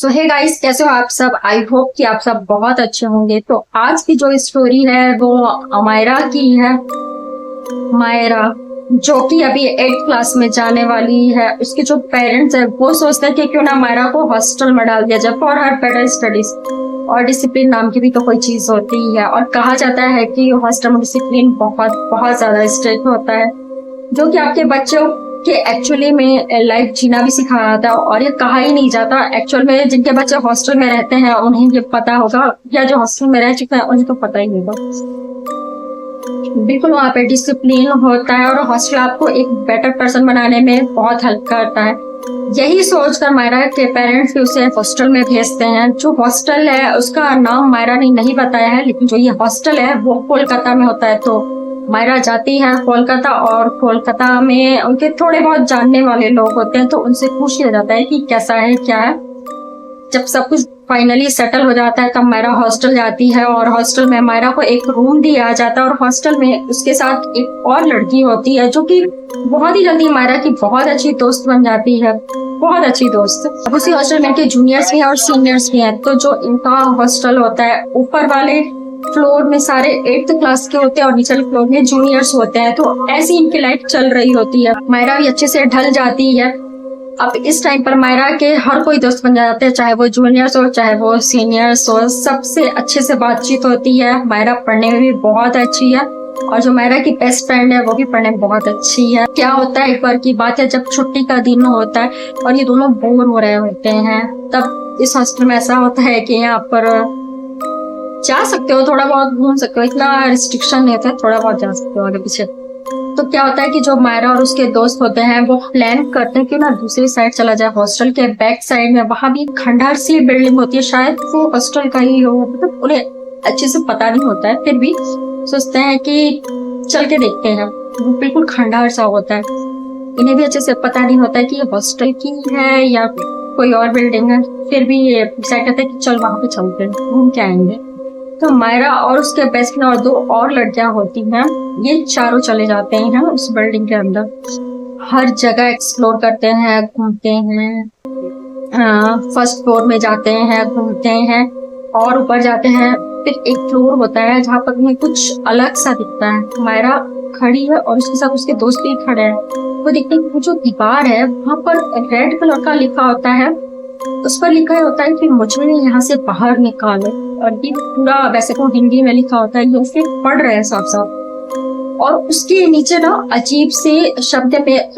सो hey guys, कैसे हो आप सब। आई होप कि आप सब बहुत अच्छे होंगे। तो आज की जो स्टोरी है वो अमायरा की है। मायरा जो कि अभी 8th क्लास में जाने वाली है। उसके जो पेरेंट्स है वो सोचते हैं कि क्यों ना मायरा को हॉस्टल में डाल दिया जाए फॉर हर बेटर स्टडीज। और डिसिप्लिन नाम की भी तो कोई चीज होती है, और कहा जाता है कि हॉस्टल में डिसिप्लिन बहुत बहुत ज्यादा स्ट्रिक्ट होता है, जो कि आपके बच्चों के एक्चुअली में लाइफ जीना भी सिखाता है। और ये कहा ही नहीं जाता एक्चुअल में, जिनके बच्चे हॉस्टल में रहते हैं उन्हें ये पता होगा, या जो हॉस्टल में रह चुके हैं उन्हें तो पता ही नहीं होगा। बिल्कुल, वहाँ पे डिसिप्लिन होता है और हॉस्टल आपको एक बेटर पर्सन बनाने में बहुत हेल्प करता है। यही सोचकर मायरा के पेरेंट्स भी उसे हॉस्टल में भेजते हैं। जो हॉस्टल है उसका नाम मायरा ने नहीं बताया है, लेकिन जो ये हॉस्टल है वो कोलकाता में होता है। तो मायरा जाती है कोलकाता, और कोलकाता में उनके थोड़े बहुत जानने वाले लोग होते हैं, तो उनसे पूछ लिया जाता है कि कैसा है क्या है। जब सब कुछ फाइनली सेटल हो जाता है तब मायरा हॉस्टल जाती है, और हॉस्टल में मायरा को एक रूम दिया जाता है, और हॉस्टल में उसके साथ एक और लड़की होती है जो कि बहुत ही जल्दी मायरा की बहुत अच्छी दोस्त बन जाती है, बहुत अच्छी दोस्त। अब उसी हॉस्टल में इनके जूनियर्स भी हैं और सीनियर्स भी हैं। तो जो इनका हॉस्टल होता है, ऊपर वाले फ्लोर में सारे 8th क्लास के होते हैं और निचले फ्लोर में जूनियर्स होते हैं। तो ऐसी इनकी लाइफ चल रही होती है। मायरा भी अच्छे से ढल जाती है। अब इस टाइम पर मायरा के हर कोई दोस्त बन जाते हैं, चाहे वो जूनियर्स हो चाहे वो सीनियर्स हो, सबसे अच्छे से बातचीत होती है। मायरा पढ़ने में भी बहुत अच्छी है, और जो मायरा की बेस्ट फ्रेंड है वो भी पढ़ने में बहुत अच्छी है। क्या होता है, एक बार की बात है, जब छुट्टी का दिन होता है और ये दोनों बोर हो रहे होते हैं, तब इस हॉस्टल में ऐसा होता है कि यहाँ पर जा सकते हो, थोड़ा बहुत घूम सकते हो, इतना रिस्ट्रिक्शन नहीं होता है, थोड़ा बहुत जा सकते हो आगे पीछे। तो क्या होता है कि जो मायरा और उसके दोस्त होते हैं वो प्लान करते हैं कि ना दूसरी साइड चला जाए। हॉस्टल के बैक साइड में वहां भी खंडहर सी बिल्डिंग होती है, शायद वो हॉस्टल का ही हो, मतलब उन्हें अच्छे से पता नहीं होता है, फिर भी सोचते हैं कि चल के देखते हैं। वो बिल्कुल खंडहर सा होता है, इन्हें भी अच्छे से पता नहीं होता है कि ये हॉस्टल की है या कोई और बिल्डिंग है, फिर भी ये डिसाइड करते हैं कि चल वहां पे चलते हैं, घूम के आएंगे। तो मायरा और उसके बेस्ट फ्रेंड और 2 और लड़कियां होती हैं, ये चारों चले जाते हैं उस बिल्डिंग के अंदर। हर जगह एक्सप्लोर करते हैं, घूमते हैं। फर्स्ट फ्लोर में जाते हैं, घूमते हैं, और ऊपर जाते हैं। फिर एक फ्लोर होता है जहाँ पर उन्हें कुछ अलग सा दिखता है। मायरा खड़ी है और उसके साथ उसके दोस्त भी खड़े हैं। वो देखते हैं कि जो दीवार है वहां पर रेड कलर का लिखा होता है, उस पर लिखा होता है कि मुझे यहाँ से बाहर निकालो। और ये पूरा वैसे तो हिंदी में लिखा होता है, ये उसे पढ़ रहे हैं साफ साफ। और उसके नीचे ना अजीब से शब्द में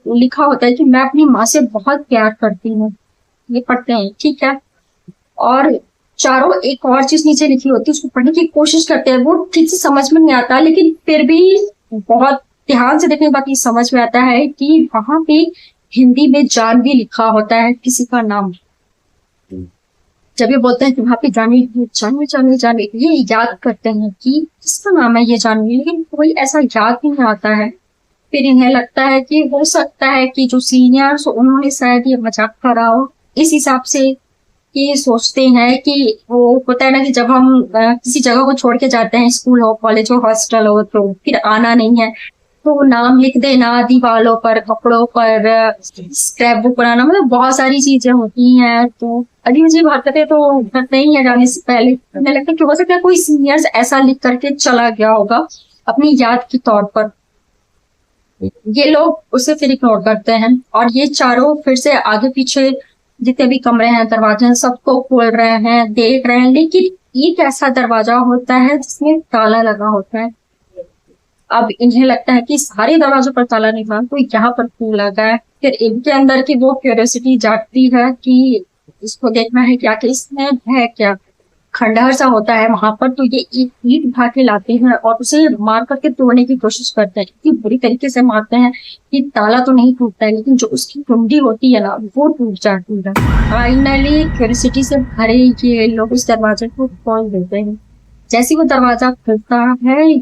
लिखा होता है कि मैं अपनी माँ से बहुत प्यार करती हूँ। ये पढ़ते हैं, ठीक है। और चारों एक और चीज नीचे लिखी होती है, उसको पढ़ने की कोशिश करते हैं। वो ठीक से समझ में नहीं आता, लेकिन फिर भी बहुत ध्यान से देखने के बाद ये समझ में आता है कि वहां पे हिंदी में जानवी लिखा होता है, किसी का नाम। जब ये बोलते हैं कि वहां पे जानवी जानवी जानवी जानवी, ये याद करते हैं कि किसका नाम है ये जानवी, लेकिन कोई ऐसा याद नहीं आता है। फिर इन्हें लगता है कि हो सकता है कि जो सीनियर्स उन्होंने शायद ये मजाक करा हो, इस हिसाब से ये सोचते हैं कि वो होता है ना कि जब हम किसी जगह को छोड़ के जाते हैं, स्कूल हो कॉलेज हो हॉस्टल हो, तो फिर आना नहीं है, तो नाम लिख देना दीवारों पर, कपड़ों पर, स्क्रैप बुक बनाना, मतलब बहुत सारी चीजें होती हैं। तो अजीब अजीब हरकतें तो करते ही है जाने से पहले। मुझे लगता है कि हो सकता है कोई सीनियर्स ऐसा लिख करके चला गया होगा अपनी याद के तौर पर। ये लोग उसे फिर इग्नोर करते हैं, और ये चारों फिर से आगे पीछे जितने भी कमरे हैं, दरवाजे हैं, सबको खोल रहे हैं, देख रहे हैं। लेकिन एक ऐसा दरवाजा होता है जिसमें ताला लगा होता है। अब इन्हें लगता है कि सारे दरवाजों पर ताला नहीं था, तो यहाँ पर क्यों लगा है। फिर इनके अंदर की वो क्यूरियोसिटी जागती है कि इसको देखना है क्या, कि इसमें है क्या। खंडहर सा होता है वहां पर, तो ये एक ईंट उठा के लाते हैं और उसे मार करके तोड़ने की कोशिश करते हैं। इतनी बुरी तरीके से मारते हैं कि ताला तो नहीं टूटता है, लेकिन जो उसकी कुंडी होती है ना वो टूट जाती है। फाइनली क्यूरियोसिटी से भरे ये लोग उस दरवाजे को खोल देते हैं। जैसे वो दरवाजा खुलता है,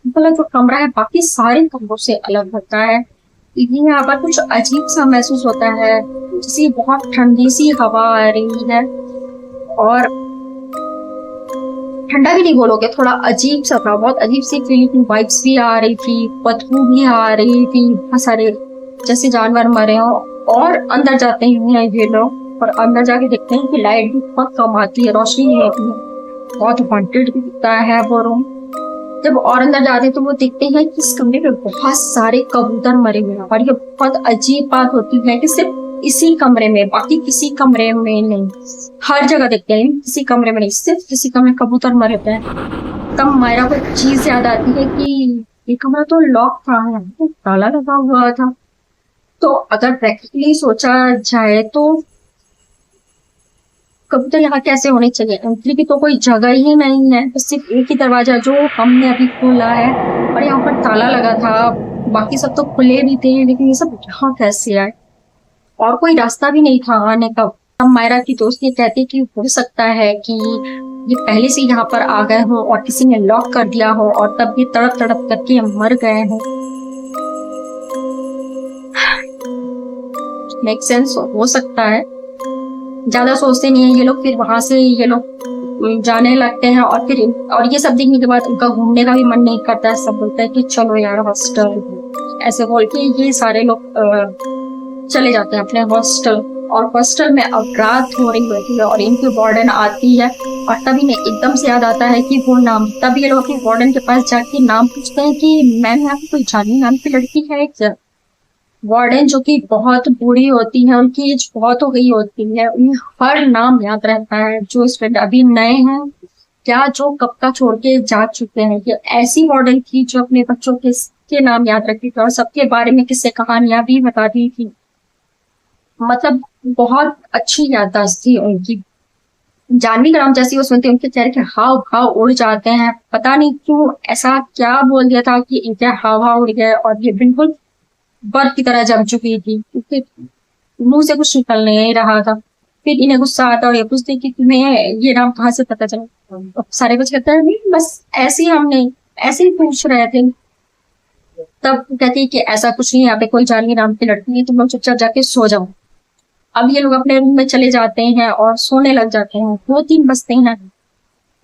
मतलब जो कमरा है बाकी सारे कमरों से अलग होता है। इन्हें यहाँ पर कुछ अजीब सा महसूस होता है, जैसे बहुत ठंडी सी हवा आ रही है, और ठंडा भी नहीं बोलोगे, थोड़ा अजीब सा था, बहुत अजीब सी फीलिंग, वाइब्स भी आ रही थी, बदबू भी आ रही थी, बहुत सारे जैसे जानवर मरे हो। और अंदर जाते हैं ये लोग, और अंदर जाके देखते हैं कि लाइट भी बहुत कम आती है, रोशनी नहीं होती है, बहुत वांटेड भी दिखता है वो रूम। जब और अंदर जाते हैं तो वो देखते हैं कि इस कमरे में बहुत सारे कबूतर मरे हुए हैं, और ये बहुत अजीब बात होती है कि सिर्फ इसी कमरे में, बाकी किसी कमरे में नहीं, हर जगह देखते हैं, किसी कमरे में नहीं, सिर्फ किसी कमरे में कबूतर मरे होते हैं। तब मायरा को एक चीज याद आती है कि ये कमरा तो लॉक था, तो ताला लगा हुआ था। तो अगर प्रैक्टिकली सोचा जाए तो कबूतर यहाँ कैसे होने चाहिए? एंट्री की तो कोई जगह ही नहीं है, बस सिर्फ एक ही दरवाजा जो हमने अभी खोला है, और यहाँ पर ताला लगा था, बाकी सब तो खुले भी थे, लेकिन ये सब यहाँ कैसे आए? और कोई रास्ता भी नहीं था आने का। अब मायरा की दोस्त ये कहती कि हो सकता है कि ये पहले से यहाँ पर आ गए हो और किसी ने लॉक कर दिया हो, और तब ये तड़प तड़प करके मर गए हो। मेक सेंस हो सकता है। ज्यादा सोचते नहीं है ये लोग, फिर वहां से ये लोग जाने लगते हैं, और फिर और ये सब देखने के बाद उनका घूमने का भी मन नहीं करता है। सब बोलते हैं कि चलो यार हॉस्टल, ऐसे बोल के ये सारे लोग चले जाते हैं अपने हॉस्टल। और हॉस्टल में अब रात हो रही होती है और इनकी वार्डन आती है, और तभी इन्हें एकदम से याद आता है कि वो नाम, तभी ये लोग अपनी वार्डन के पास जाके नाम पूछते हैं कि मैम यहाँ पे कोई जानी नाम की लड़की है क्या? वार्डन जो कि बहुत बूढ़ी होती है, उनकी एज बहुत हो गई होती है, उन्हें हर नाम याद रहता है, जो स्टूडेंट अभी नए हैं क्या जो कब का छोड़ के जा चुके हैं। ये ऐसी वार्डन थी जो अपने बच्चों के नाम याद रखती थी और सबके बारे में किस्से कहानियां भी बताती थी। मतलब बहुत अच्छी याददाश्त थी उनकी। जानवी का नाम जैसे वो सुनते उनके चेहरे के हाव भाव उड़ जाते हैं, पता नहीं क्यों ऐसा क्या बोल दिया था कि इनके हाव भाव उड़ गए, और ये बिल्कुल बर्फ की तरह जम चुकी थी, क्योंकि मुंह से कुछ निकल नहीं रहा था। फिर इन्हें गुस्सा आता और ये पूछते कि तुम्हें ये नाम कहाँ से पता चला? अब सारे कुछ कहते हैं नहीं बस ऐसे ही, हमने ऐसे ही पूछ रहे थे। तब कहती है कि ऐसा कुछ नहीं, यहाँ पे कोई जानवी नाम की लड़की है, तुम लोग चुपचाप जाके सो जाओ। अब ये लोग अपने रूम में चले जाते हैं और सोने लग जाते हैं। 2-3 बजते हैं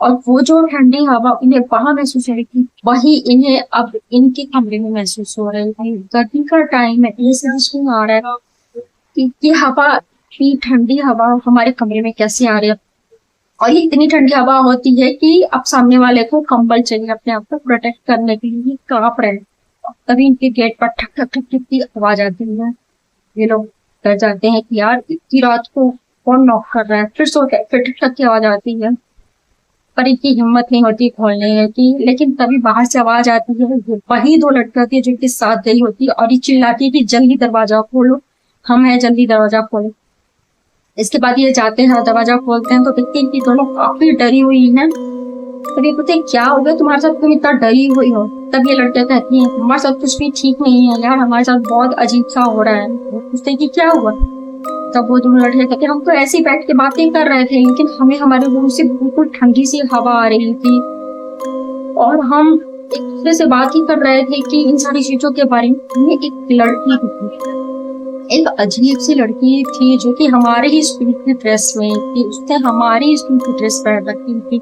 और वो जो ठंडी हवा इन्हें वहां महसूस हो रही थी, वही इन्हें अब इनके कमरे में महसूस हो रही थी। गर्मी का टाइम है, ये समझ नहीं आ रहा है कि ये हवा, इतनी ठंडी हवा हमारे कमरे में कैसे आ रही है। और ये इतनी ठंडी हवा होती है कि अब सामने वाले को कंबल चाहिए अपने आप को प्रोटेक्ट करने के लिए, कांप रहे हैं। तभी इनके गेट पर ठक ठक ठक ठक की आवाज आती है। ये लोग डर जाते हैं कि यार इतनी रात को कौन नॉक कर रहा है। फिर सोते हैं, फिर ठक ठक की आवाज आती है, पर इनकी हिम्मत नहीं होती खोलने की। लेकिन तभी बाहर से आवाज आती है, वही 2 लड़की होती है जिनके साथ गई होती है, और ये चिल्लाती है कि जल्दी दरवाजा खोलो, हम हैं, जल्दी दरवाजा खोलो। इसके बाद ये जाते हैं, दरवाजा खोलते हैं तो देखते हैं कि दोनों काफी डरी हुई हैं। तब ये पूछते क्या हो गया तुम्हारे साथ, तुम इतना डरी हुई हो? तब ये लड़कियां कहती हैं हमारे साथ कुछ भी ठीक नहीं है यार, हमारे साथ बहुत अजीब सा हो रहा है। पूछते हैं कि क्या हुआ? तब वो 2 लड़कियां कहती हम तो ऐसे ही बैठ के बातें कर रहे थे, लेकिन हमें हमारे रूम से बिल्कुल ठंडी सी हवा आ रही थी, और हम एक दूसरे से बात ही कर रहे थे कि इन सारी चीजों के बारे में। हमें एक लड़की थी, एक अजीब सी लड़की थी जो कि हमारे ही स्कूल की ड्रेस में थी, उसने हमारी स्कूल की ड्रेस पहन रखी थी।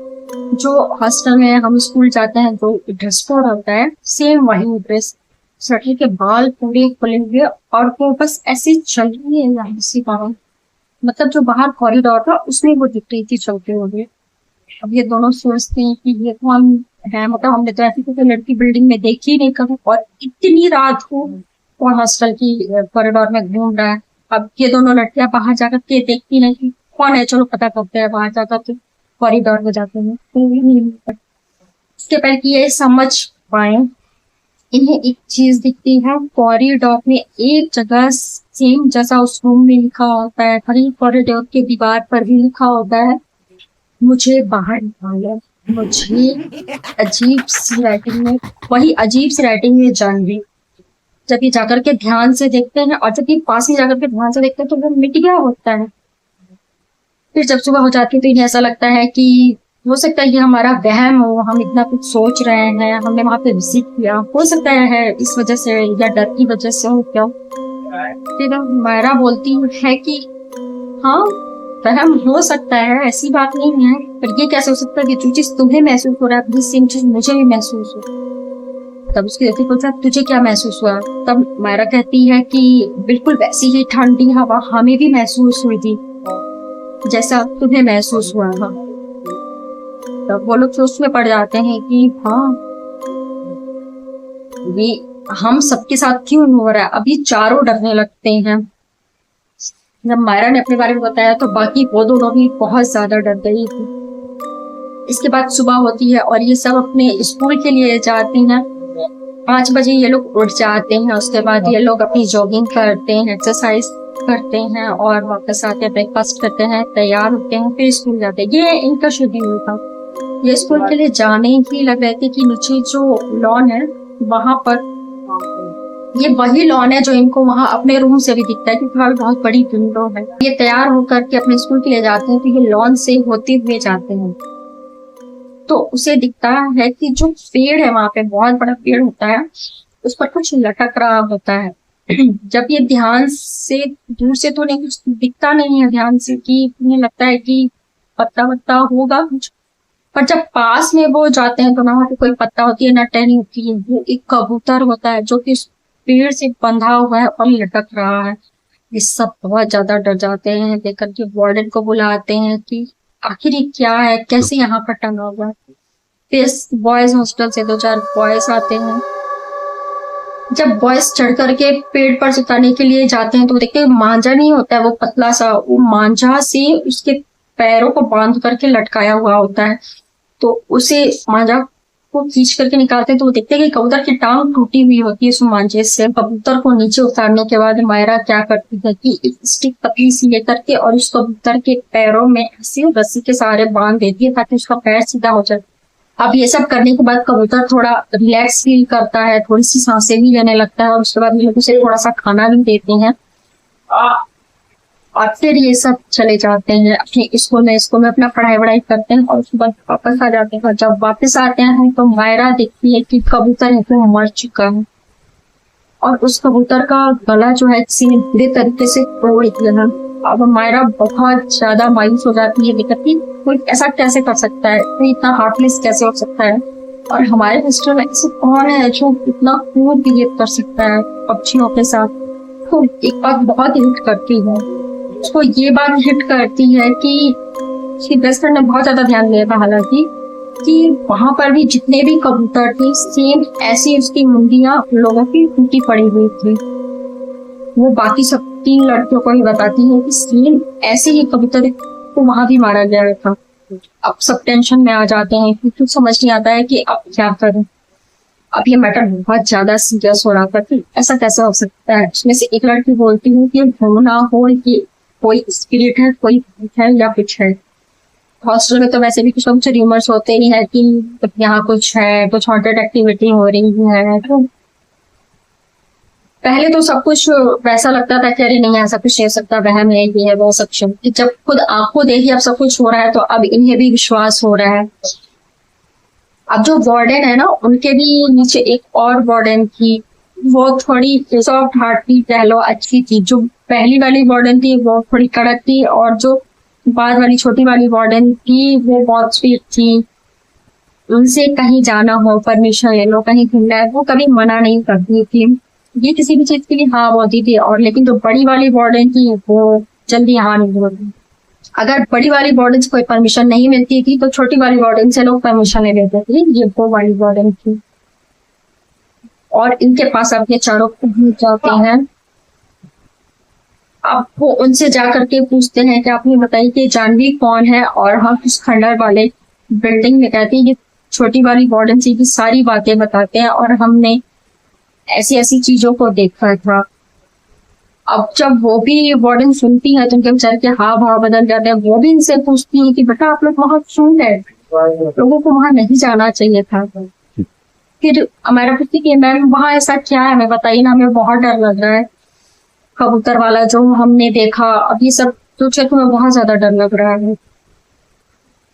जो हॉस्टल में हम स्कूल जाते हैं जो ड्रेस कोड होता है, सेम वही ड्रेस, लड़की के बाल पूरे खुले हुए, और वो बस ऐसे चल रही है यहाँ से बाहर, मतलब जो बाहर कॉरिडोर था उसमें वो दिख रही थी चलते हुए। अब ये दोनों सोचते हैं कि ये कौन है, मतलब हमने तो ऐसी कोई लड़की बिल्डिंग में देखी नहीं कभी, और इतनी रात को कौन हॉस्टल की कॉरिडोर में घूम रहा है। अब ये दोनों लड़कियां बाहर जाकर के देखती नहीं कि कौन है, चलो पता करते हैं। बाहर जाकर के कॉरिडोर में जाते हैं, इसके पहले कि ये समझ पाए, इन्हें एक चीज दिखती है कॉरिडोर में, एक जगह सेम जैसा उस रूम में लिखा होता है, वही कॉरिडोर के दीवार पर भी लिखा होता है मुझे बाहर निकालो। मुझे अजीब सी राइटिंग में, वही अजीब सी राइटिंग में जानवी। जब ये जाकर के ध्यान से देखते हैं, और जब ये पास में जाकर के ध्यान से देखते हैं तो वो मिट गया होता है। फिर जब सुबह हो जाती है तो इन्हें ऐसा लगता है कि हो सकता है ये हमारा वहम हो, हम इतना कुछ सोच रहे हैं, हमने वहां पे विजिट किया, हो सकता है इस वजह से या डर की वजह से हो क्या। फिर मायरा बोलती है कि हाँ वहम हो सकता है, ऐसी बात नहीं है, पर ये कैसे हो सकता है कि जो चीज तुम्हें महसूस हो रहा है सेम चीज मुझे भी महसूस हो। तब उसकी लड़की बोलता है तुझे क्या महसूस हुआ? तब मायरा कहती है कि बिल्कुल वैसी ही ठंडी हवा हमें भी महसूस हुई थी, जैसा तुम्हें महसूस हुआ था। तब वो लोग सोच में पड़ जाते हैं कि हाँ, ये हम सबके साथ क्यों हो रहा है। अभी चारों डरने लगते हैं। जब मायरा ने अपने बारे में बताया तो बाकी वो दोनों भी बहुत ज्यादा डर गई थी। इसके बाद सुबह होती है और ये सब अपने स्कूल के लिए जाते हैं। 5 बजे ये लोग उठ जाते हैं। उसके बाद ये लोग अपनी जॉगिंग करते हैं, एक्सरसाइज करते हैं और वापस आके ब्रेकफास्ट करते हैं, तैयार होते हैं, फिर स्कूल जाते हैं। ये इनका शेड्यूल था। ये स्कूल के लिए जाने ही लग रहे थे कि नीचे जो लॉन है वहां पर, ये वही लॉन है जो इनको वहां अपने रूम से भी दिखता है क्योंकि वहां बहुत बड़ी विंडो है। ये तैयार होकर के अपने स्कूल के लिए जाते हैं तो ये लॉन से होते हुए जाते हैं तो उसे दिखता है कि जो पेड़ है वहां पे, बहुत बड़ा पेड़ होता है, उस पर कुछ लटक रहा होता है। जब ये ध्यान से, दूर से तो नहीं, कुछ दिखता नहीं है ध्यान से, कि उन्हें लगता है कि पत्ता वत्ता होगा कुछ, पर जब पास में वो जाते हैं तो ना वहाँ पे कोई पत्ता होती है ना टहनी होती है। वो एक कबूतर होता है जो कि उस पेड़ से बंधा हुआ है और लटक रहा है। ये सब बहुत ज्यादा डर जाते हैं। लेकर के वार्डन को बुलाते हैं कि आखिर ये क्या है, कैसे यहाँ पर टंगा हुआ है। फिर बॉयज हॉस्टल से 2-4 बॉयज आते हैं। जब बॉयज चढ़ करके पेड़ पर सुताने के लिए जाते हैं तो देखते हैं मांझा नहीं होता है वो पतला सा, वो मांझा से उसके पैरों को बांध करके लटकाया हुआ होता है। तो उसे मांझा को खींच करके निकालते हैं तो वो देखते हैं कि कबूतर की टांग टूटी हुई होती है उस मांझे से। कबूतर को नीचे उतारने के बाद मायरा क्या करती है कि एक स्टिक पतली सी लेकर के और उस कबूतर के पैरों में ऐसे रस्सी के सहारे बांध देती है ताकि उसका पैर सीधा हो जाए। अब ये सब करने के बाद कबूतर थोड़ा रिलैक्स फील करता है, थोड़ी सी सांसें भी लेने लगता है और उसके बाद लोग उसे थोड़ा सा खाना भी देते हैं और फिर ये सब चले जाते हैं अपने स्कूल में अपना पढ़ाई वढ़ाई करते हैं और उसके बाद वापस आ जाते हैं। जब वापस आते हैं तो मायरा देखती है कि कबूतर है तो मर चुका है और उस कबूतर का गला जो है किसी ने बुरे तरीके से तोड़ दिया है। अब मायरा बहुत ज्यादा मायूस हो जाती है, देखती कोई ऐसा कैसे कर सकता है, कोई इतना हार्टलेस कैसे हो सकता है, और हमारे हॉस्टल में ऐसे कौन है जो इतना क्रूर बिहेव कर सकता है पक्षियों के साथ। तो एक बात बहुत हिट करती है उसको, ये बात हिट करती है कि उसकी बेस्ट फ्रेंड ने बहुत ज्यादा ध्यान दिया था हालांकि, कि वहां पर भी जितने भी कबूतर थे सेम ऐसी उसकी मुंडियां लोगों की टूटी पड़ी हुई थी। वो बाकी सब 3 लड़कियों को भी बताती है कि सेम ऐसे ही कबूतर को वहां भी मारा गया था। अब सब टेंशन में आ जाते हैं क्योंकि समझ नहीं आता है कि अब क्या करें। अब ये मैटर बहुत ज्यादा सीरियस हो रहा था कि ऐसा कैसे हो सकता है। उसमें से एक लड़की बोलती है कि हो ना हो कि कोई स्पिरिट है, कोई भूत है या कुछ है। हॉस्टल में तो वैसे भी कुछ र्यूमर्स होते ही है कि यहाँ कुछ है, कुछ हॉन्टेड एक्टिविटी हो रही है। तो पहले तो सब कुछ वैसा लगता था कि अरे नहीं ऐसा कुछ नहीं हो सकता, वहम है, ये है वो सब। जब खुद आंखों देखी अब सब कुछ हो रहा है तो अब इन्हें भी विश्वास हो रहा है। अब जो वार्डन है ना, उनके भी नीचे एक और वार्डन थी, वो थोड़ी सॉफ्ट हार्ट की कह लो, अच्छी थी। जो पहली वाली वार्डन थी वो थोड़ी कड़क थी और जो बाद वाली छोटी वाली वार्डन थी वो बहुत स्वीट थी। उनसे कहीं जाना हो, परमिशन ले लो, कहीं घूमना है, वो कभी मना नहीं करती थी। ये किसी भी चीज के लिए हाँ बोलती थी। और लेकिन जो बड़ी वाली वार्डन थी वो जल्दी हाँ नहीं बोलती। अगर बड़ी वाली वार्डन से कोई परमिशन नहीं मिलती थी तो छोटी वाली वार्डन से लोग परमिशन ले लेते थे। ये वो वाली वार्डन थी और इनके पास अपने चारों पहुंच जाते हैं। अब वो उनसे जाकर के पूछते हैं कि आपने बताइए कि जानवी कौन है, और हम इस खंडर वाले बिल्डिंग में कहते हैं ये छोटी वाली वार्डन से की सारी बातें बताते हैं और हमने ऐसी ऐसी चीजों को देखा था। अब जब वो भी वार्डन सुनती है तो उनके बेचारे के हाव भाव बदल जाते हैं। वो भी इनसे पूछती है कि बेटा आप लोग वहां क्यों गए, लोगों को वहां नहीं जाना चाहिए था। फिर हमारा पूछती कि मैम वहां ऐसा क्या है, हमें बताइए ना, हमें बहुत डर लग रहा है। कबूतर वाला जो हमने देखा, अब ये सब सोचे तो हमें बहुत ज्यादा डर लग रहा है।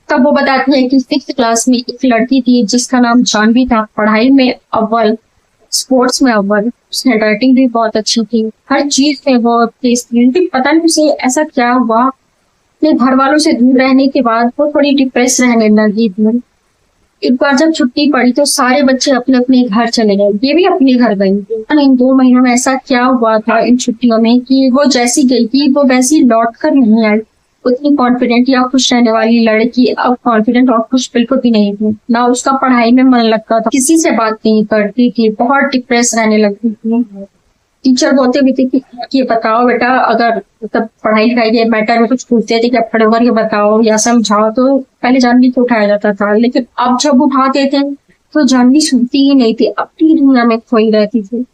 तब वो बताती है कि 6th क्लास में एक लड़की थी जिसका नाम जानवी था, पढ़ाई में अव्वल, स्पोर्ट्स में अव्वल, उसकी हैंडराइटिंग भी बहुत अच्छी थी, हर चीज में वो तेज थी। पता नहीं उसे ऐसा क्या हुआ, अपने घर वालों से दूर रहने के बाद वो थोड़ी डिप्रेस रहने लगी थी। एक बार जब छुट्टी पड़ी तो सारे बच्चे अपने अपने घर चले गए, ये भी अपने घर गई। इन 2 महीनों में ऐसा क्या हुआ था इन छुट्टियों में कि वो जैसी गई थी वो वैसी लौट कर नहीं आई। उतनी कॉन्फिडेंट या खुश रहने वाली लड़की अब कॉन्फिडेंट और खुश बिल्कुल भी नहीं थी। ना उसका पढ़ाई में मन लगता था, किसी से बात नहीं करती थी, बहुत डिप्रेस रहने लगती थी। टीचर बोलते भी थे कि बताओ बेटा, अगर मतलब पढ़ाई लिखाई के मैटर में कुछ पूछते थे कि आप खड़े करके बताओ या समझाओ, तो पहले जानवी को उठाया जाता था, लेकिन अब जब उठाते थे तो जानवी सुनती ही नहीं थी, अपनी दुनिया में खोई रहती थी।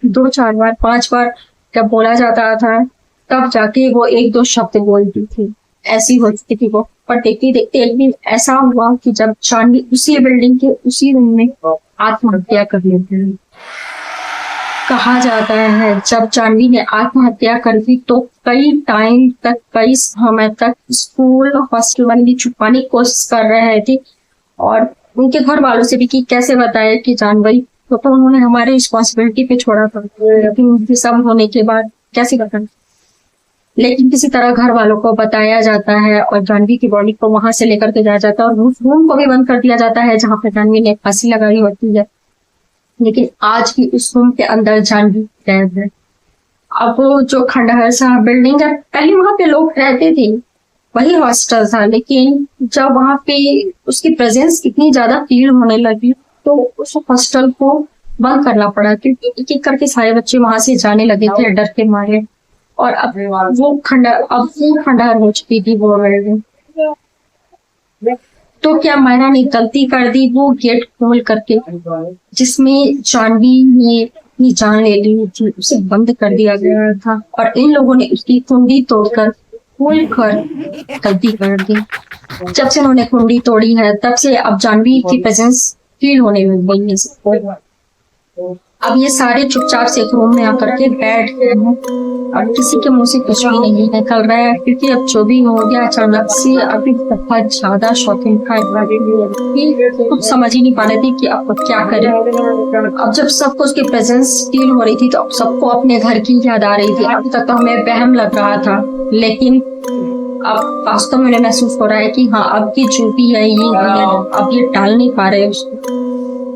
2-4 बार 5 बार जब बोला जाता था तब जाके वो 1-2 शब्द बोलती थी, ऐसी होती थी वो। पर देखते देखते एक दिन ऐसा हुआ कि जब जानवी उसी बिल्डिंग के उसी रूम में आत्महत्या कर लेते हैं। कहा जाता है जब जानवी ने आत्महत्या कर दी तो कई टाइम तक, कई समय तक स्कूल हॉस्टल वाले भी छुपाने की कोशिश कर रहे थे और उनके घर वालों से भी कि कैसे बताए कि जानवी तो उन्होंने हमारे रिस्पॉन्सिबिलिटी पे छोड़ा था, लेकिन सब होने के बाद कैसे बताएं। लेकिन किसी तरह घर वालों को बताया जाता है और जानवी की बॉडी को वहां से लेकर के जाया जाता है और उस रूम को भी बंद कर दिया जाता है जहां पर जानवी ने फांसी लगाई होती है। लेकिन आज भी उस रूम के अंदर जानवी कैद है। अब वो जो खंडहर सा बिल्डिंग है, पहले वहां पे लोग रहते थे, वही हॉस्टल था, लेकिन जब वहां पे उसकी प्रेजेंस इतनी ज्यादा फील होने लगी तो उस हॉस्टल को बंद करना पड़ा, क्योंकि एक एक करके सारे बच्चे वहां से जाने लगे थे डर के मारे। और अब वो खंडहर हो चुकी थी वो बिल्डिंग। तो क्या मायरा ने गलती कर दी वो गेट खोल करके, जिसमें जानवी ने अपनी जान ले ली थी, उसे बंद कर दिया गया था और इन लोगों ने उसकी कुंडी तोड़कर खोल कर गलती कर दी। जब से उन्होंने कुंडी तोड़ी है तब से अब जानवी की प्रेजेंस फील होने लग गई है सबको। अब ये सारे चुपचाप से एक रूम में आकर के बैठ गए हैं और किसी के मुंह से कुछ भी नहीं निकल रहा है, क्योंकि अब जो भी हो गया अचानक से अभी बहुत ज्यादा शॉकिंग था। कुछ समझ ही नहीं पा रहे थे कि अब क्या करें। अब जब सबको उसकी प्रेजेंस फील हो रही थी तो सबको अपने घर की याद आ रही थी। अभी तक तो हमें वहम लग रहा था, लेकिन अब वास्तव में उन्हें महसूस हो रहा है कि हाँ, अब की जो भी है ये अब ये टाल नहीं पा रहे उसको।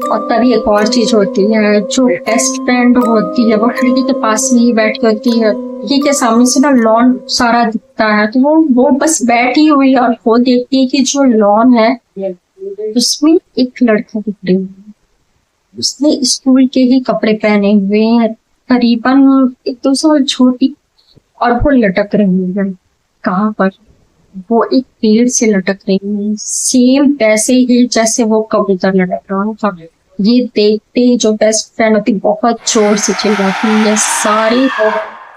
और तभी एक और चीज होती है, जो बेस्ट फ्रेंड होती है वो खिड़की के पास में ही बैठी होती है। खिड़की के सामने से ना लॉन सारा दिखता है, तो वो बस बैठी हुई है और वो देखती है कि जो लॉन है उसमें एक लड़का दिख रही है। उसने स्कूल के ही कपड़े पहने हुए हैं, करीबन 1-2 साल छोटी, और वो लटक रही है। कहाँ पर? वो एक पेड़ से लटक रही है, सेम वैसे ही जैसे वो कबूतर लटक रहा था। ये देखते जो बेस्ट फ्रेंड होती बहुत जोर से चिल्लाती है।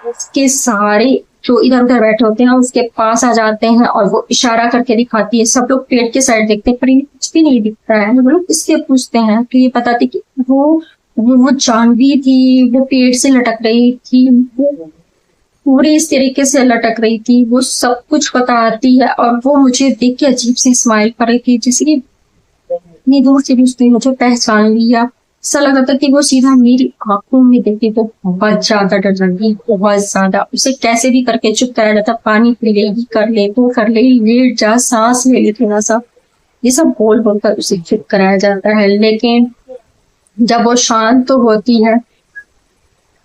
उसके सारे जो इधर उधर बैठे होते हैं उसके पास आ जाते हैं और वो इशारा करके दिखाती है। सब लोग पेड़ के साइड देखते हैं पर इन्हें कुछ भी नहीं दिखता है। वो लोग इसलिए पूछते हैं तो ये बताती कि वो जानवी थी, वो पेड़ से लटक रही थी, वो पूरे इस तरीके से लटक रही थी, वो सब कुछ बताती है। और वो मुझे देख के अजीब सी स्माइल कर रही थी, जैसे कि इतनी दूर से भी उसने मुझे पहचान लिया। ऐसा लगा था कि वो सीधा मेरी आंखों में देखी। तो बहुत ज्यादा डर लगी, बहुत ज्यादा। उसे कैसे भी करके चुप कराया जाता, पानी पी ले, कर ले, वो कर ले, लेट जा, सांस ले ले थोड़ा सा, ये सब बोल बोलकर उसे चुप कराया जाता है। लेकिन जब वो शांत तो होती है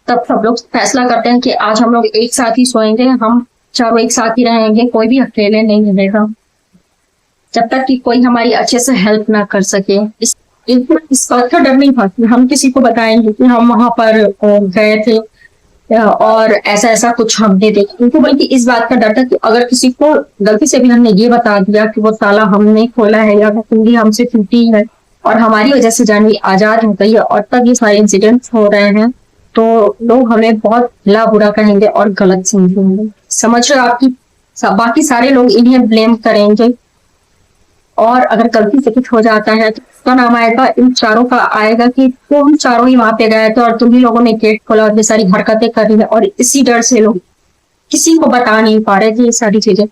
तब सब लोग फैसला करते हैं कि आज हम लोग एक साथ ही सोएंगे, हम चारों एक साथ ही रहेंगे, कोई भी अकेले नहीं रहेगा जब तक कि कोई हमारी अच्छे से हेल्प ना कर सके। इस बात का डर नहीं था कि हम किसी को बताएंगे कि हम वहां पर गए थे और ऐसा ऐसा कुछ हमने देखा, उनको बल्कि इस बात का डर था कि अगर किसी को गलती से भी हमने ये बता दिया कि वो ताला हमने खोला है या कुंडी हमसे टूटी है और हमारी वजह से जानवी आजाद हो गई है और तब ये सारे इंसिडेंट्स हो रहे हैं, तो लोग हमें बहुत भला बुरा कहेंगे और गलत समझेंगे। समझ रहे हो? आपकी बाकी सारे लोग इन्हें ब्लेम करेंगे और अगर गलती से कुछ हो जाता है तो उसका नाम आएगा, इन चारों का आएगा कि तुम चारों ही वहां पे गए थे और तुम ही लोगों ने गेट खोला और ये सारी हरकतें कर रही है। और इसी डर से लोग किसी को बता नहीं पा रहे थे ये सारी चीजें।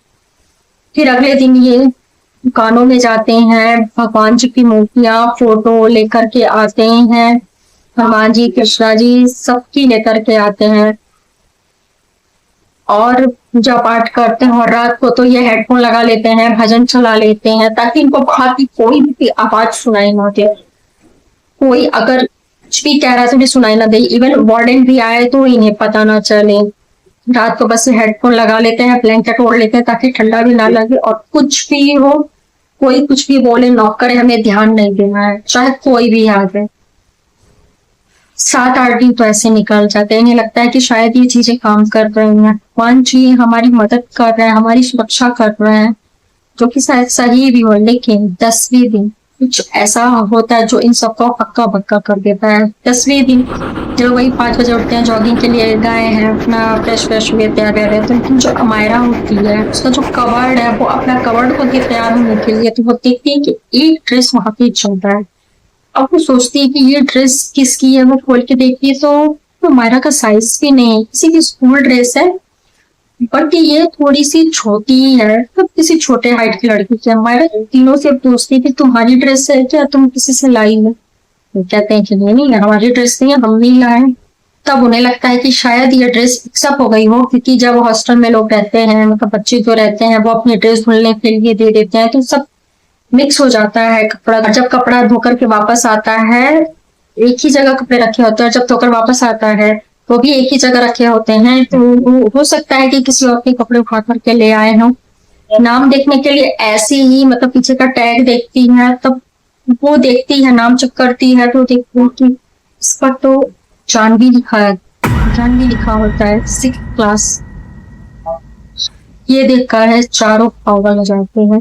फिर अगले दिन ये दुकानों में जाते हैं, भगवान जी की मूर्तियां फोटो लेकर के आते हैं, हनुमान जी, कृष्णा जी, सबकी लेकर के आते हैं और पूजा पाठ करते हैं। और रात को तो ये हेडफोन लगा लेते हैं, भजन चला लेते हैं ताकि इनको बाहर की कोई भी आवाज सुनाई ना दे। कोई अगर कुछ भी कह रहा है तो भी सुनाई ना दे, इवन वार्डन भी आए तो इन्हें पता ना चले। रात को बस हेडफोन लगा लेते हैं, ब्लैंकेट ओढ़ लेते हैं ताकि ठंडा भी ना लगे, और कुछ भी हो, कोई कुछ भी बोले, नॉक करे, हमें ध्यान नहीं देना है, चाहे कोई भी आ जाए। 7-8 दिन तो ऐसे निकल जाते हैं, इन्हें लगता है कि शायद ये चीजें काम कर रही हैं, भगवान जी हमारी मदद कर रहे हैं, हमारी सुरक्षा कर रहे हैं, जो कि शायद सही भी हो। लेकिन 10वें दिन कुछ ऐसा होता है जो इन सबको हक्का बक्का कर देता है। 10वें दिन जो वही 5 बजे उठते हैं, जॉगिंग के लिए गए हैं, अपना फ्रेश हुए, तैयार रह रहे, तो लेकिन जो अमायरा होती है, उसका जो कवर्ड है, वो अपना कवर्ड को के तैयार होने के लिए, तो वो देखती है कि एक ड्रेस वहां पे चल रहा है। अब वो सोचती है कि ये ड्रेस किसकी है, वो खोल के देखती है तो अमायरा का साइज भी नहीं है, किसी की स्कूल ड्रेस है, बट ये थोड़ी सी छोटी है, तो किसी छोटे हाइट की लड़की की। अमायरा तीनों से पूछती है कि तुम्हारी ड्रेस है क्या, तुम किसी से लाई है? वो कहते हैं कि नहीं, हमारी ड्रेस नहीं है, हम नहीं लाए। तब उन्हें लगता है कि शायद ये ड्रेस मिक्सअप हो गई हो, क्योंकि जब हॉस्टल में लोग रहते हैं, मतलब बच्चे जो रहते हैं, वो अपनी ड्रेस धुलने के लिए दे देते हैं, तो सब मिक्स हो जाता है कपड़ा। और जब कपड़ा धोकर के वापस आता है, एक ही जगह कपड़े रखे होते हैं, जब धोकर वापस आता है वो भी एक ही जगह रखे होते हैं, तो हो सकता है कि किसी और के कपड़े उठा करके ले आए हों। नाम देखने के लिए ऐसे ही, मतलब पीछे का टैग देखती है, तब वो देखती है, नाम चेक करती है, तो देखती है कि इस पर तो जानवी लिखा है, जानवी लिखा होता है, 6th क्लास। ये देखकर है चारों पागल हो जाते हैं,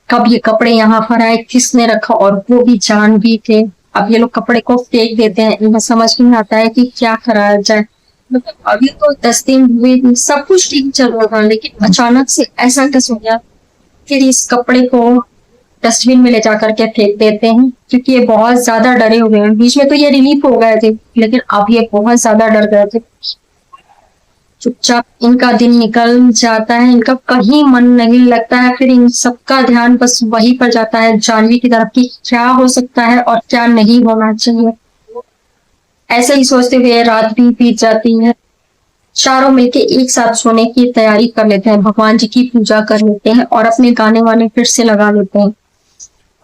कब ये कपड़े यहाँ पर आए, किसने रखा, और वो भी जानवी थे। अब ये लोग कपड़े को फेंक देते हैं, इन्हें समझ नहीं आता है कि क्या कराया जाए। मतलब अभी तो 10 दिन हुए, सब कुछ ठीक चल रहा था, लेकिन अचानक से ऐसा कैसे हो गया। फिर इस कपड़े को डस्टबिन में ले जा करके फेंक देते हैं, क्योंकि ये बहुत ज्यादा डरे हुए हैं। बीच में तो ये रिलीफ हो गए थे, लेकिन अब ये बहुत ज्यादा डर गए थे। चुपचाप इनका दिन निकल जाता है, इनका कहीं मन नहीं लगता है। फिर इन सबका ध्यान बस वहीं पर जाता है, जानवी की तरफ, कि क्या हो सकता है और क्या नहीं होना चाहिए। ऐसे ही सोचते हुए रात भी बीत जाती है। चारों मिलके एक साथ सोने की तैयारी कर लेते हैं, भगवान जी की पूजा कर लेते हैं और अपने गाने वाने फिर से लगा लेते हैं।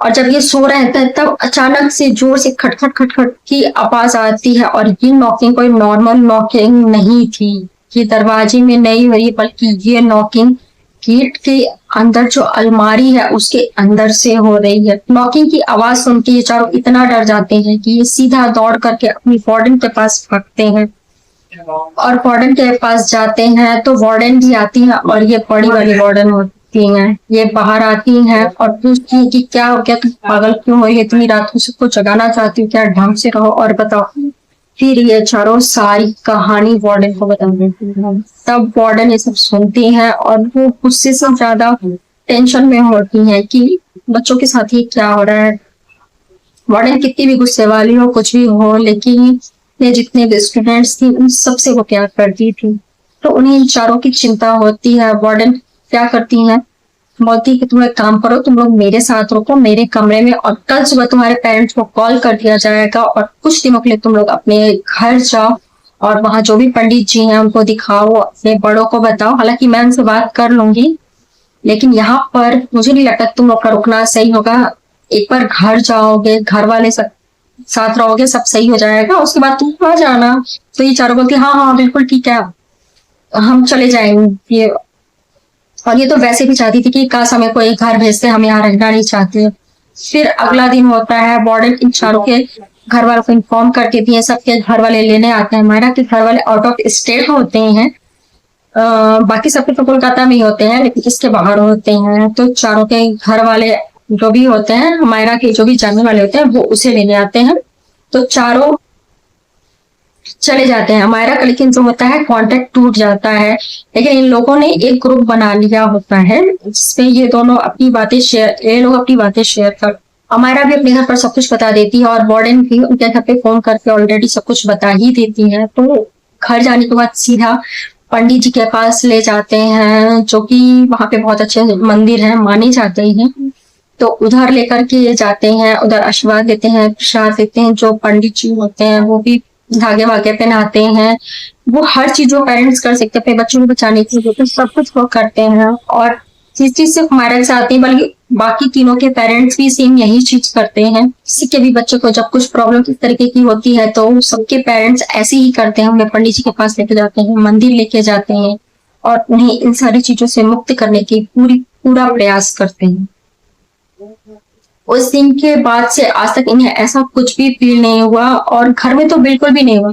और जब ये सो रहे थे, तब अचानक से जोर से खटखट खटखट की आवाज आती है, और ये नॉकिंग कोई नॉर्मल नॉकिंग नहीं थी, ये दरवाजे में नहीं हुई, बल्कि ये नॉकिंग गेट के अंदर जो अलमारी है उसके अंदर से हो रही है। नॉकिंग की आवाज सुन के ये चारों इतना डर जाते हैं कि ये सीधा दौड़ करके अपनी वार्डन के पास भागते हैं, और वार्डन के पास जाते हैं तो वार्डन भी आती है, और ये बड़ी वाली वार्डन होती हैं। ये बाहर आती हैं और पूछती हैं कि क्या हो गया, तुम पागल क्यों हो, ये इतनी रात को सबको जगाना चाहती हो क्या, ढंग से रहो और बताओ। फिर ये चारों सारी कहानी वार्डन को बता देती है। तब वार्डन ये सब सुनती है, और वो गुस्से से ज्यादा टेंशन में होती है कि बच्चों के साथ ही क्या हो रहा है। वार्डन कितनी भी गुस्से वाली हो, कुछ भी हो, लेकिन ये जितने भी स्टूडेंट्स थी उन सबसे वो प्यार करती थी, तो उन्हें इन चारों की चिंता होती है। वार्डन क्या करती है, बोलती है कि तुम एक काम करो, तुम लोग मेरे साथ रुको मेरे कमरे में, और कल सुबह तुम्हारे पेरेंट्स को कॉल कर दिया जाएगा, और कुछ दिनों के लिए तुम लोग अपने घर जाओ, और वहां जो भी पंडित जी हैं उनको दिखाओ, अपने बड़ों को बताओ। हालांकि मैं उनसे बात कर लूंगी, लेकिन यहाँ पर मुझे नहीं लगता तुम लोग का रुकना सही होगा। एक बार घर जाओगे, घर वाले सब साथ रहोगे, सब सही हो जाएगा, उसके बाद तुम आ जाना। तो ये चारों बोलती हाँ हाँ बिल्कुल ठीक है, हम चले जाएंगे। और ये तो वैसे भी चाहती थी कि काश हमें कोई घर भेजते, हम यहाँ रहना नहीं चाहते। फिर अगला दिन होता है, वार्डन इन चारों के घर वालों को इन्फॉर्म कर देती है, सबके घर वाले लेने आते हैं। मायरा के घर वाले आउट ऑफ स्टेट होते हैं, बाकी सबके तो कोलकाता में ही होते हैं, लेकिन इसके बाहर होते हैं। तो चारों के घर वाले जो भी होते हैं, मायरा के जो भी जानने वाले होते हैं, वो उसे लेने आते हैं। तो चारों चले जाते हैं मायरा का, लेकिन जो होता है कांटेक्ट टूट जाता है। लेकिन इन लोगों ने एक ग्रुप बना लिया होता है, जिसमें ये दोनों अपनी बातें शेयर, ये लोग अपनी बातें शेयर कर, अमायरा भी अपने घर पर सब कुछ बता देती है, और वार्डन भी उनके घर पे फोन करके ऑलरेडी सब कुछ बता ही देती है। तो घर जाने के बाद सीधा पंडित जी के पास ले जाते हैं, जो कि वहां पे बहुत अच्छे मंदिर है, माने जाते हैं। तो उधर लेकर के जाते हैं, उधर आशीर्वाद देते हैं, प्रसाद देते हैं। जो पंडित जी होते हैं वो भी धागे वागे पहनाते हैं। वो हर चीज जो पेरेंट्स कर सकते हैं अपने बच्चों को बचाने के लिए, तो सब कुछ वो करते हैं। और जिस चीज सिर्फ हमारे के साथ नहीं, बल्कि बाकी तीनों के पेरेंट्स भी सेम यही चीज करते हैं। किसी के भी बच्चे को जब कुछ प्रॉब्लम इस तरीके की होती है, तो सबके पेरेंट्स ऐसे ही करते हैं, उन्हें पंडित जी के पास लेके जाते हैं, मंदिर लेके जाते हैं, और उन्हें इन सारी चीजों से मुक्त करने की पूरा प्रयास करते हैं। उस दिन के बाद से आज तक इन्हें ऐसा कुछ भी फील नहीं हुआ और घर में तो बिल्कुल भी नहीं हुआ।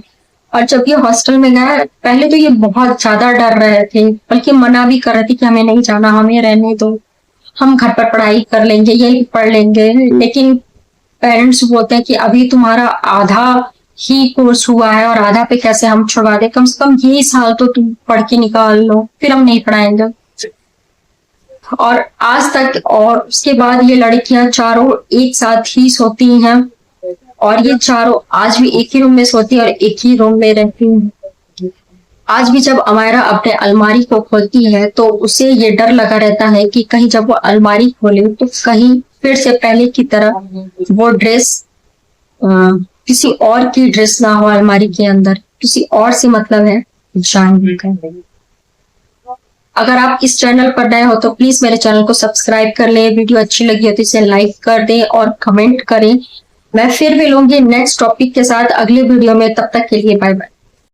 और जब ये हॉस्टल में गए, पहले तो ये बहुत ज्यादा डर रहे थे, बल्कि मना भी कर रहे थे कि हमें नहीं जाना, हमें रहने दो, हम घर पर पढ़ाई कर लेंगे, यही पढ़ लेंगे। लेकिन पेरेंट्स बोलते हैं कि अभी तुम्हारा आधा ही कोर्स हुआ है और आधा पे कैसे हम छुड़वा दें, कम से कम ये साल तो तुम पढ़ के निकाल लो, फिर हम नहीं पढ़ाएंगे। और आज तक, और उसके बाद ये लड़कियां चारों एक साथ ही सोती हैं और ये चारों आज भी एक ही रूम में सोती है और एक ही रूम में रहती हैं। आज भी जब अमायरा अपने अलमारी को खोलती है तो उसे ये डर लगा रहता है कि कहीं जब वो अलमारी खोले तो कहीं फिर से पहले की तरह वो ड्रेस किसी और की ड्रेस ना हो अलमारी के अंदर, किसी और से मतलब है जानने का। अगर आप इस चैनल पर नए हो तो प्लीज मेरे चैनल को सब्सक्राइब कर लें, वीडियो अच्छी लगी हो तो इसे लाइक कर दें और कमेंट करें। मैं फिर मिलूंगी नेक्स्ट टॉपिक के साथ अगले वीडियो में, तब तक के लिए बाय बाय।